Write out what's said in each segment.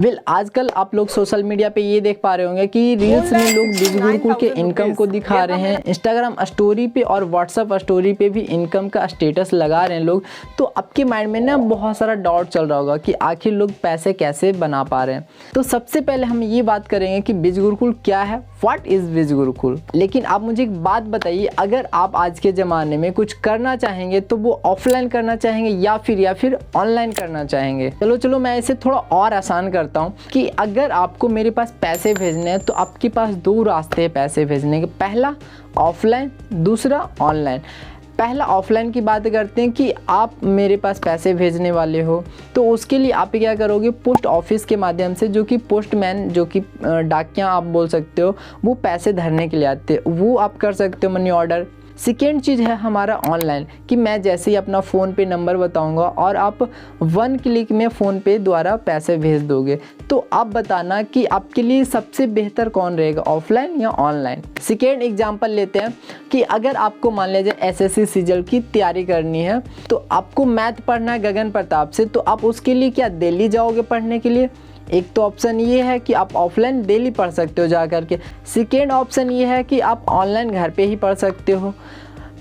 आजकल आप लोग सोशल मीडिया पे ये देख पा रहे होंगे कि रील्स में लोग बिज गुरुकुल के इनकम को दिखा रहे हैं। इंस्टाग्राम स्टोरी पे और व्हाट्सअप स्टोरी पे भी इनकम का स्टेटस लगा रहे हैं लोग। तो आपके माइंड में ना बहुत सारा डाउट चल रहा होगा कि आखिर लोग पैसे कैसे बना पा रहे हैं। तो सबसे पहले हम ये बात करेंगे कि बिज गुरुकुल क्या है, व्हाट इज़ बिज गुरुकुल। लेकिन आप मुझे एक बात बताइए, अगर आप आज के ज़माने में कुछ करना चाहेंगे तो वो ऑफलाइन करना चाहेंगे या फिर ऑनलाइन करना चाहेंगे। चलो मैं इसे थोड़ा और आसान करता हूँ कि अगर आपको मेरे पास पैसे भेजने हैं तो आपके पास दो रास्ते हैं पैसे भेजने के। पहला ऑफलाइन, दूसरा ऑनलाइन। पहला ऑफलाइन की बात करते हैं कि आप मेरे पास पैसे भेजने वाले हो तो उसके लिए आप क्या करोगे, पोस्ट ऑफिस के माध्यम से, जो कि पोस्टमैन, जो कि डाकिया आप बोल सकते हो, वो पैसे धरने के लिए आते हैं, वो आप कर सकते हो मनी ऑर्डर। सेकेंड चीज़ है हमारा ऑनलाइन कि मैं जैसे ही अपना फ़ोन पे नंबर बताऊंगा और आप 1 क्लिक में फ़ोन पे द्वारा पैसे भेज दोगे। तो आप बताना कि आपके लिए सबसे बेहतर कौन रहेगा, ऑफलाइन या ऑनलाइन। सेकेंड एग्जांपल लेते हैं कि अगर आपको मान लीजिए एसएससी सीजीएल की तैयारी करनी है तो आपको मैथ पढ़ना है गगन प्रताप से, तो आप उसके लिए क्या दिल्ली जाओगे पढ़ने के लिए। एक तो ऑप्शन ये है कि आप ऑफलाइन डेली पढ़ सकते हो जा कर के। सेकेंड ऑप्शन ये है कि आप ऑनलाइन घर पे ही पढ़ सकते हो।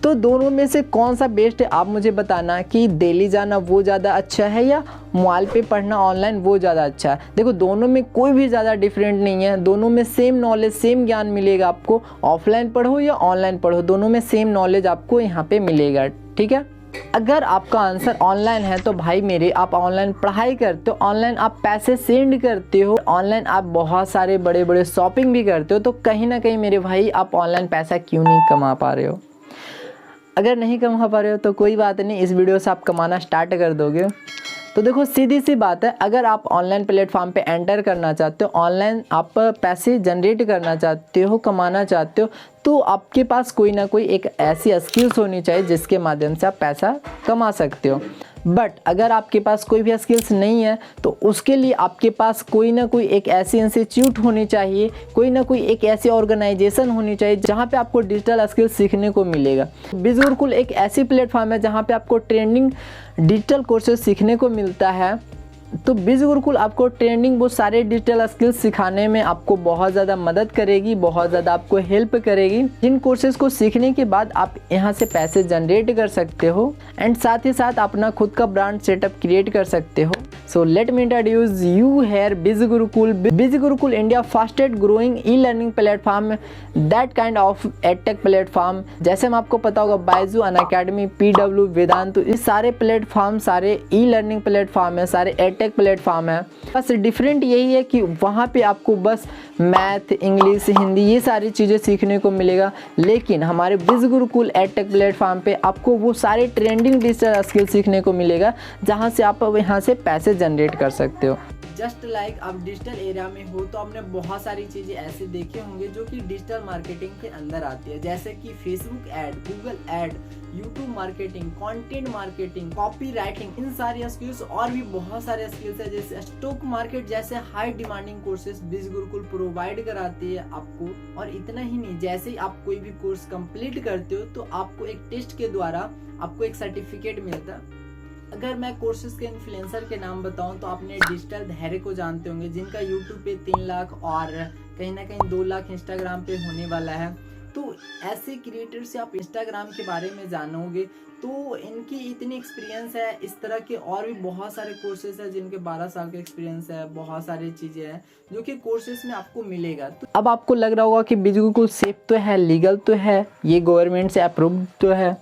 तो दोनों में से कौन सा बेस्ट है आप मुझे बताना कि दिल्ली जाना वो ज़्यादा अच्छा है या मोबाइल पे पढ़ना ऑनलाइन वो ज़्यादा अच्छा है। देखो दोनों में कोई भी ज़्यादा डिफरेंट नहीं है, दोनों में सेम नॉलेज, सेम ज्ञान मिलेगा आपको। ऑफलाइन पढ़ो या ऑनलाइन पढ़ो, दोनों में सेम नॉलेज आपको यहाँ पे मिलेगा, ठीक है। अगर आपका आंसर ऑनलाइन है तो भाई मेरे, आप ऑनलाइन पढ़ाई करते हो, ऑनलाइन आप पैसे सेंड करते हो, ऑनलाइन आप बहुत सारे बड़े बड़े शॉपिंग भी करते हो, तो कहीं ना कहीं मेरे भाई आप ऑनलाइन पैसा क्यों नहीं कमा पा रहे हो। अगर नहीं कमा पा रहे हो तो कोई बात नहीं, इस वीडियो से आप कमाना स्टार्ट कर दोगे। तो देखो सीधी सी बात है, अगर आप ऑनलाइन प्लेटफॉर्म पे एंटर करना चाहते हो, ऑनलाइन आप पैसे जनरेट करना चाहते हो, कमाना चाहते हो, तो आपके पास कोई ना कोई एक ऐसी स्किल्स होनी चाहिए जिसके माध्यम से आप पैसा कमा सकते हो। बट अगर आपके पास कोई भी स्किल्स नहीं है तो उसके लिए आपके पास कोई ना कोई एक ऐसी इंस्टीट्यूट होनी चाहिए, कोई ना कोई एक ऐसी ऑर्गेनाइजेशन होनी चाहिए जहाँ पे आपको डिजिटल स्किल्स सीखने को मिलेगा। बिज गुरुकुल एक ऐसी प्लेटफॉर्म है जहाँ पे आपको ट्रेंडिंग डिजिटल कोर्सेज सीखने को मिलता है। तो बिज गुरुकुल आपको ट्रेंडिंग वो सारे डिजिटल स्किल्स सिखाने में आपको बहुत ज़्यादा मदद करेगी, बहुत ज़्यादा आपको हेल्प करेगी। जिन कोर्सेज को सीखने के बाद आप यहाँ से पैसे जनरेट कर सकते हो एंड साथ ही साथ अपना खुद का ब्रांड सेटअप क्रिएट कर सकते हो। So let me introduce you here Biz Gurukul. Biz Gurukul India fastest growing e learning platform, that kind of edtech platform. जैसे हम आपको पता होगा बायजू, अनअकैडमी, PW, वेदांत, तो इस सारे प्लेटफॉर्म सारे ई लर्निंग प्लेटफॉर्म है, सारे एडटेक प्लेटफॉर्म है। बस डिफरेंट यही है कि वहाँ पे आपको बस मैथ, इंग्लिश, हिंदी ये सारी चीज़ें सीखने को मिलेगा। लेकिन हमारे बिज गुरुकुल एडटेक प्लेटफॉर्म पे आपको वो सारे ट्रेंडिंग डिजिटल स्किल सीखने को मिलेगा जहाँ से आप यहाँ से पैसे जनरेट कर सकते हो। जस्ट लाइक आप डिजिटल एरिया में हो तो आपने बहुत सारी चीज़ें ऐसे देखे होंगे जो कि डिजिटल मार्केटिंग के अंदर आती है, जैसे कि Facebook ad, Google ad, YouTube marketing, content marketing, copy writing, इन सारी स्किल्स और भी बहुत सारे स्किल्स है। जैसे स्टॉक मार्केट जैसे high demanding courses Biz Gurukul provide कराती है आपको। और इतना ही नहीं, जैसे ही आप कोई भी कोर्स कंप्लीट करते हो तो आपको एक टेस्ट के द्वारा आपको एक सर्टिफिकेट मिलता है। अगर मैं कोर्सेज के इन्फ्लुएंसर के नाम बताऊं तो आपने डिजिटल धैर्य को जानते होंगे, जिनका यूट्यूब पे 3 लाख और कहीं ना कहीं 2 लाख इंस्टाग्राम पे होने वाला है। तो ऐसे क्रिएटर से आप इंस्टाग्राम के बारे में जानोगे तो इनकी इतनी एक्सपीरियंस है। इस तरह के और भी बहुत सारे कोर्सेज है जिनके 12 साल का एक्सपीरियंस है, बहुत सारी चीज़ें हैं जो कि कोर्सेज में आपको मिलेगा। तो अब आपको लग रहा होगा कि बिज गुरुकुल सेफ तो है, लीगल तो है, ये गवर्नमेंट से अप्रूव्ड तो है।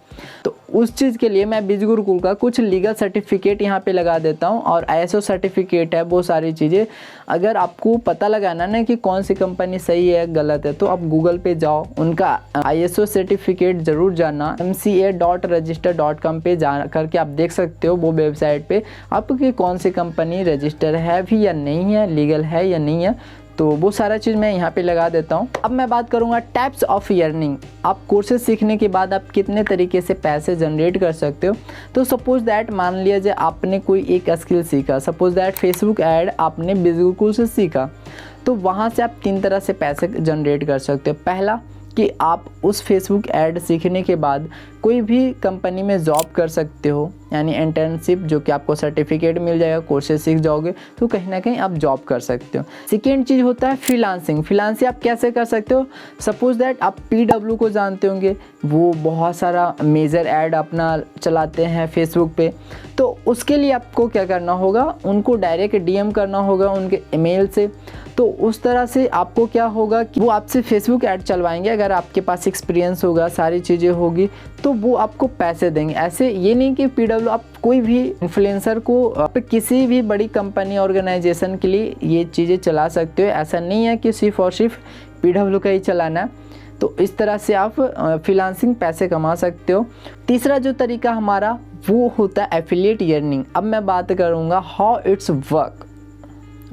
तो उस चीज़ के लिए मैं बिज गुरुकुल का कुछ लीगल सर्टिफिकेट यहाँ पे लगा देता हूँ और ISO सर्टिफिकेट है, वो सारी चीज़ें। अगर आपको पता लगाना ना कि कौन सी कंपनी सही है गलत है तो आप गूगल पे जाओ, उनका ISO सर्टिफिकेट ज़रूर जानना। mca.register.com पे जा करके आप देख सकते हो वो वेबसाइट पे आपकी कौन सी कंपनी रजिस्टर है भी या नहीं है, लीगल है या नहीं है। तो वो सारा चीज़ मैं यहाँ पे लगा देता हूँ। अब मैं बात करूँगा टाइप्स ऑफ अर्निंग। आप कोर्सेज सीखने के बाद आप कितने तरीके से पैसे जनरेट कर सकते हो। तो सपोज दैट मान लिया जाए आपने कोई एक स्किल सीखा, सपोज दैट फेसबुक ऐड आपने बिज गुरुकुल से सीखा, तो वहाँ से आप 3 तरह से पैसे जनरेट कर सकते हो। पहला कि आप उस फेसबुक ऐड सीखने के बाद कोई भी कंपनी में जॉब कर सकते हो, यानी इंटर्नशिप, जो कि आपको सर्टिफिकेट मिल जाएगा, कोर्सेज सीख जाओगे तो कहीं ना कहीं आप जॉब कर सकते हो। सेकेंड चीज़ होता है फ्रीलांसिंग। फ्रीलांसिंग आप कैसे कर सकते हो? सपोज दैट आप PW को जानते होंगे, वो बहुत सारा मेजर ऐड अपना चलाते हैं फेसबुक पे। तो उसके लिए आपको क्या करना होगा, उनको डायरेक्ट DM करना होगा उनके ईमेल से। तो उस तरह से आपको क्या होगा कि वो आपसे फेसबुक ऐड चलवाएंगे। अगर आपके पास एक्सपीरियंस होगा, सारी चीज़ें होगी, तो वो आपको पैसे देंगे। ऐसे ये नहीं कि PW, आप कोई भी इन्फ्लुएंसर को आप किसी भी बड़ी कंपनी ऑर्गेनाइजेशन के लिए ये चीज़ें चला सकते हो। ऐसा नहीं है कि सिर्फ और सिर्फ PW का ही चलाना है। तो इस तरह से आप फ्रीलांसिंग पैसे कमा सकते हो। तीसरा जो तरीका हमारा वो होता है एफिलिएट अर्निंग। अब मैं बात करूँगा हाउ इट्स वर्क,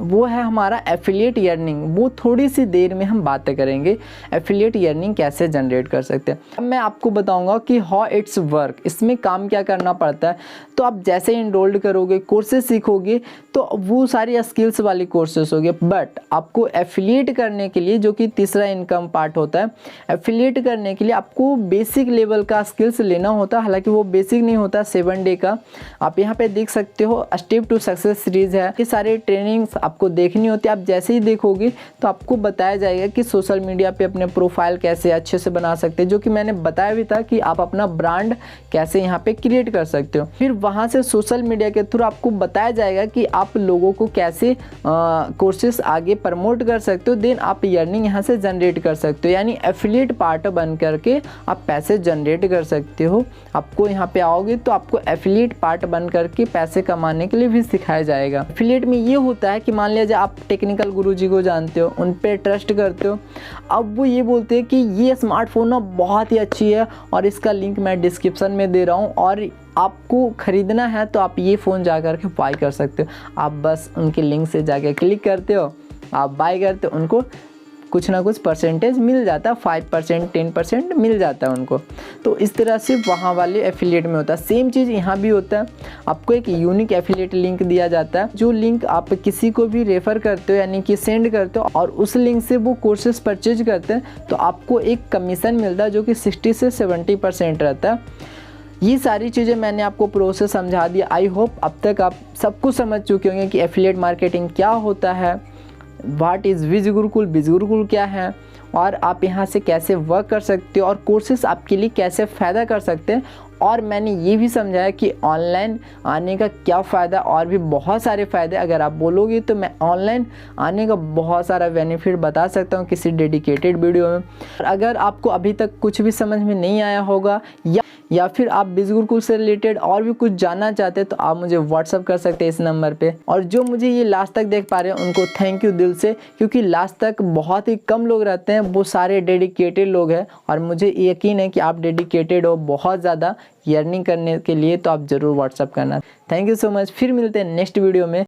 वो है हमारा एफिलिएट अर्निंग। वो थोड़ी सी देर में हम बातें करेंगे एफिलिएट अर्निंग कैसे जनरेट कर सकते हैं। अब मैं आपको बताऊंगा कि हाउ इट्स वर्क, इसमें काम क्या करना पड़ता है। तो आप जैसे इनरोल्ड करोगे, कोर्सेज सीखोगे, तो वो सारी स्किल्स वाली कोर्सेज होगी। बट आपको एफिलिएट करने के लिए, जो कि तीसरा इनकम पार्ट होता है, एफिलिएट करने के लिए आपको बेसिक लेवल का स्किल्स लेना होता है। हालांकि वो बेसिक नहीं होता, 7 डे का। आप यहाँ पे देख सकते हो स्टेप टू सक्सेस सीरीज है। ये सारे ट्रेनिंग्स आपको देखनी होती है। आप जैसे ही देखोगे तो आपको बताया जाएगा कि सोशल मीडिया पे अपने प्रोफाइल कैसे अच्छे से बना सकते हैं, जो कि मैंने बताया भी था कि आप अपना ब्रांड कैसे यहाँ पे क्रिएट कर सकते हो। फिर वहाँ से सोशल मीडिया के थ्रू आपको बताया जाएगा कि आप लोगों को कैसे कोर्सेस आगे प्रमोट कर सकते हो। देन आप अर्निंग यहाँ से जनरेट कर सकते हो, यानी एफिलिएट पार्ट बन करके आप पैसे जनरेट कर सकते हो। आपको यहाँ पे आओगे तो आपको एफिलिएट पार्ट बन करके पैसे कमाने के लिए भी सिखाया जाएगा। एफिलिएट में ये होता है कि मान लिया जाए आप टेक्निकल गुरुजी को जानते हो, उन पे ट्रस्ट करते हो। अब वो ये बोलते हैं कि ये स्मार्टफोन ना बहुत ही अच्छी है और इसका लिंक मैं डिस्क्रिप्शन में दे रहा हूँ और आपको ख़रीदना है तो आप ये फ़ोन जा कर के बाय कर सकते हो। आप बस उनके लिंक से जाके क्लिक करते हो, आप बाय करते हो, उनको कुछ ना कुछ परसेंटेज मिल जाता है, 5% 10% मिल जाता है उनको। तो इस तरह से वहाँ वाले एफिलिएट में होता है। सेम चीज़ यहाँ भी होता है। आपको एक यूनिक एफिलिएट लिंक दिया जाता है, जो लिंक आप किसी को भी रेफ़र करते हो, यानी कि सेंड करते हो, और उस लिंक से वो कोर्सेज परचेज करते हैं, तो आपको एक कमीशन मिलता है जो कि 60 से 70% रहता है। ये सारी चीज़ें मैंने आपको प्रोसेस समझा दिया। आई होप अब तक आप सब कुछ समझ चुके होंगे कि एफिलिएट मार्केटिंग क्या होता है, what is Vij Gurukul, Biz Gurukul क्या है, और आप यहाँ से कैसे वर्क कर सकते हो और कोर्सेस आपके लिए कैसे फ़ायदा कर सकते हैं। और मैंने ये भी समझाया कि ऑनलाइन आने का क्या फ़ायदा, और भी बहुत सारे फ़ायदे। अगर आप बोलोगे तो मैं ऑनलाइन आने का बहुत सारा बेनिफिट बता सकता हूँ किसी डेडिकेटेड वीडियो में। और अगर आपको अभी तक कुछ भी समझ में नहीं आया होगा या फिर आप बिज गुरुकुल से रिलेटेड और भी कुछ जानना चाहते हैं, तो आप मुझे व्हाट्सअप कर सकते हैं इस नंबर पे। और जो मुझे ये लास्ट तक देख पा रहे हैं उनको थैंक यू दिल से, क्योंकि लास्ट तक बहुत ही कम लोग रहते हैं, वो सारे डेडिकेटेड लोग हैं। और मुझे यकीन है कि आप डेडिकेटेड हो बहुत ज़्यादा अर्निंग करने के लिए, तो आप ज़रूर व्हाट्सअप करना। Thank you so much. फिर मिलते हैं नेक्स्ट वीडियो में।